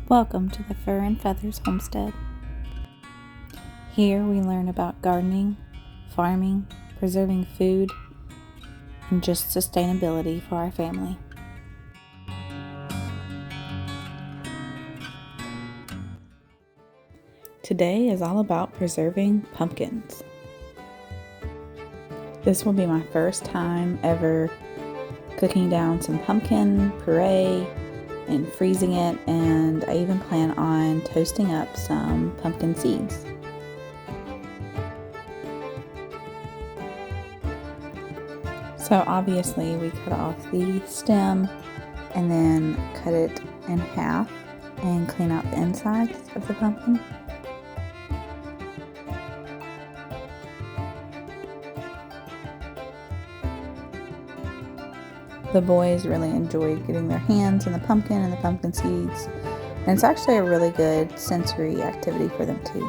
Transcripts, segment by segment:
Welcome to the Fur and Feathers Homestead. Here we learn about gardening, farming, preserving food, and just sustainability for our family. Today is all about preserving pumpkins. This will be my first time ever cooking down some pumpkin puree and freezing it, and I even plan on toasting up some pumpkin seeds. So obviously we cut off the stem and then cut it in half and clean out the insides of the pumpkin. The boys really enjoyed getting their hands in the pumpkin and the pumpkin seeds, and it's actually a really good sensory activity for them too.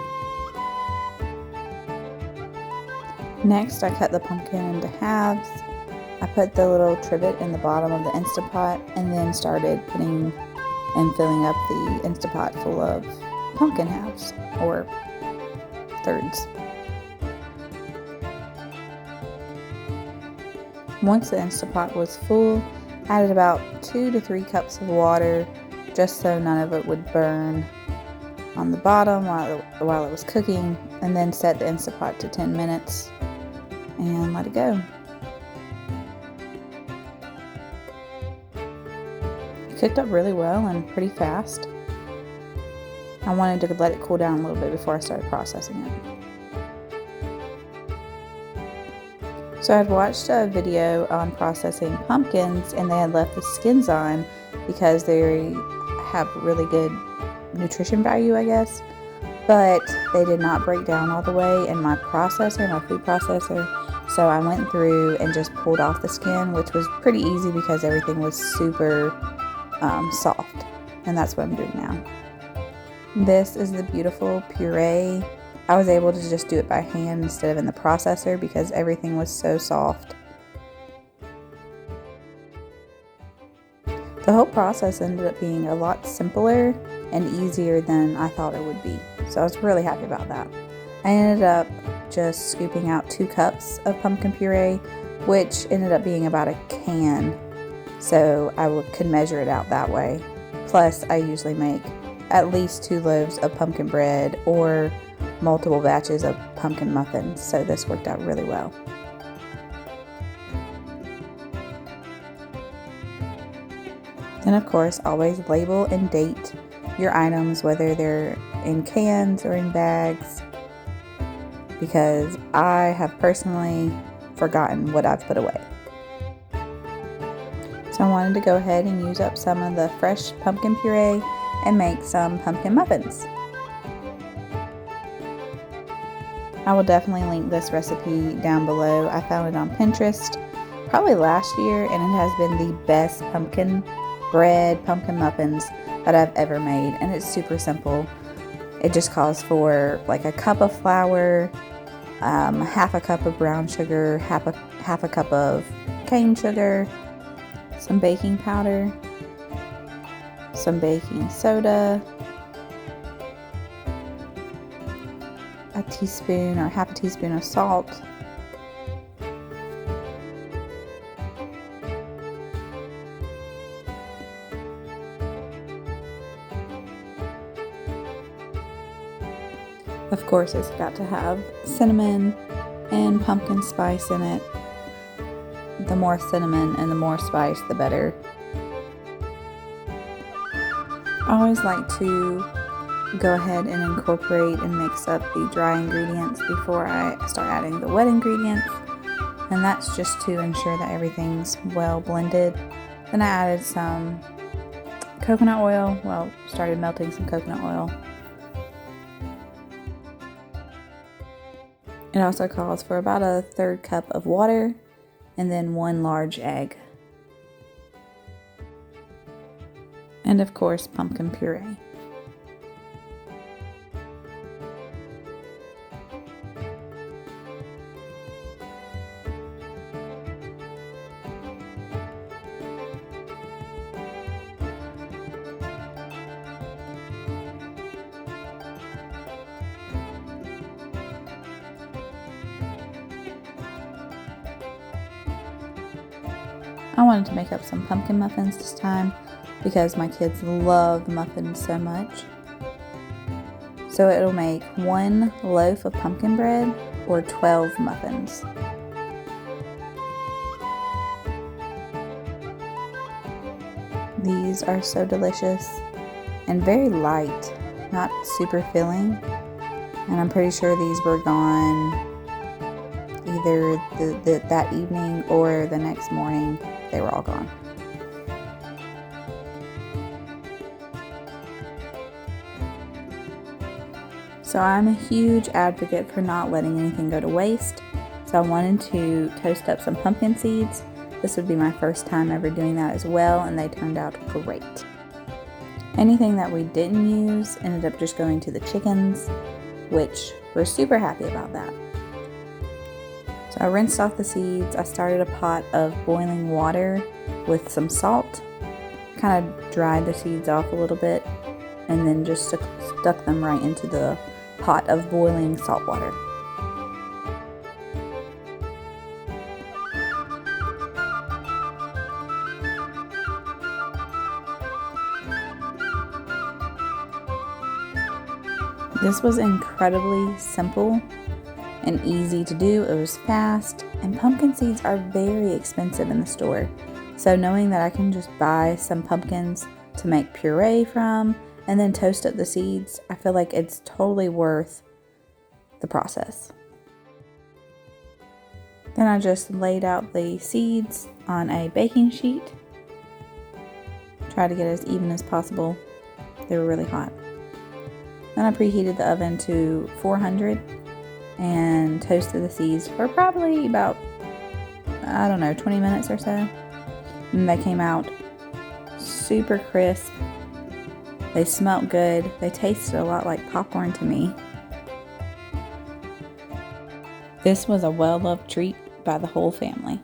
Next, I cut the pumpkin into halves. I put the little trivet in the bottom of the Instapot and then started putting and filling up the Instapot full of pumpkin halves or thirds. Once the Instapot was full, I added about 2 to 3 cups of water just so none of it would burn on the bottom while it was cooking, and then set the Instapot to 10 minutes and let it go. It cooked up really well and pretty fast. I wanted to let it cool down a little bit before I started processing it. So I'd watched a video on processing pumpkins, and they had left the skins on because they have really good nutrition value, I guess, but they did not break down all the way in my processor, my food processor. So I went through and just pulled off the skin, which was pretty easy because everything was super soft, and that's what I'm doing now. This is the beautiful puree. I was able to just do it by hand instead of in the processor because everything was so soft. The whole process ended up being a lot simpler and easier than I thought it would be. So I was really happy about that. I ended up just scooping out 2 cups of pumpkin puree, which ended up being about a can. So I could measure it out that way. Plus, I usually make at least 2 loaves of pumpkin bread or multiple batches of pumpkin muffins, so this worked out really well. Then of course, always label and date your items, whether they're in cans or in bags, because I have personally forgotten what I've put away. So I wanted to go ahead and use up some of the fresh pumpkin puree and make some pumpkin muffins. I will definitely link this recipe down below. I found it on Pinterest probably last year, and it has been the best pumpkin bread, pumpkin muffins that I've ever made, and it's super simple. It just calls for like a cup of flour, half a cup of brown sugar, half a cup of cane sugar, some baking powder, some baking soda, a teaspoon or half a teaspoon of salt, of course it's got to have cinnamon and pumpkin spice in it. The more cinnamon and the more spice, the better. I always like to go ahead and incorporate and mix up the dry ingredients before I start adding the wet ingredients, and that's just to ensure that everything's well blended. Then I added some coconut oil, started melting some coconut oil. It also calls for about a 1/3 cup of water and then 1 large egg. And of course, pumpkin puree. I wanted to make up some pumpkin muffins this time because my kids love muffins so much. So it'll make 1 loaf of pumpkin bread or 12 muffins. These are so delicious and very light, not super filling. And I'm pretty sure these were gone either that evening or the next morning. They were all gone. So I'm a huge advocate for not letting anything go to waste. So I wanted to toast up some pumpkin seeds. This would be my first time ever doing that as well, and they turned out great. Anything that we didn't use ended up just going to the chickens, which we're super happy about that. So I rinsed off the seeds. I started a pot of boiling water with some salt, kind of dried the seeds off a little bit, and then just stuck them right into the pot of boiling salt water. This was incredibly simple and easy to do. It was fast, and pumpkin seeds are very expensive in the store. So knowing that I can just buy some pumpkins to make puree from and then toast up the seeds, I feel like it's totally worth the process. Then I just laid out the seeds on a baking sheet. Try to get as even as possible. They were really hot. Then I preheated the oven to 400 and toasted the seeds for probably about, 20 minutes or so. And they came out super crisp. They smelled good. They tasted a lot like popcorn to me. This was a well-loved treat by the whole family.